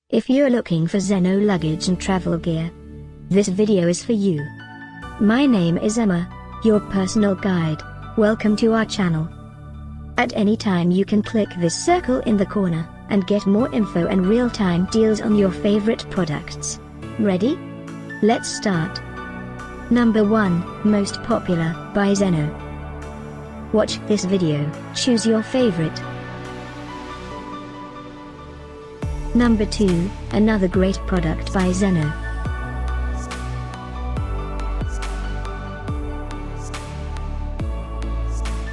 If you're looking for Xeno luggage and travel gear, this video is for you. My name is Emma, your personal guide. Welcome to our channel. At any time you can click this circle in the corner, and get more info and real-time deals on your favorite products. Ready? Let's start. Number 1, Most Popular, by Xeno. Watch this video, choose your favorite. Number 2, another great product by Xeno.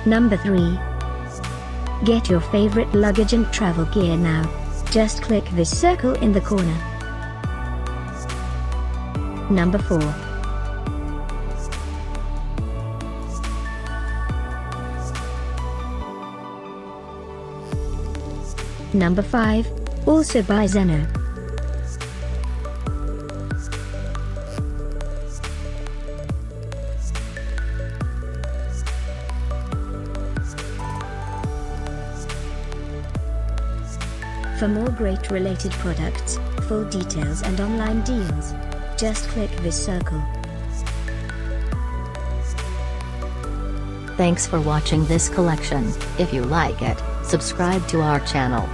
Number 3. Get your favorite luggage and travel gear now. Just click this circle in the corner. Number 4. Number 5, also by Xeno. For more great related products, full details and online deals, just click this circle. Thanks for watching this collection. If you like it, subscribe to our channel.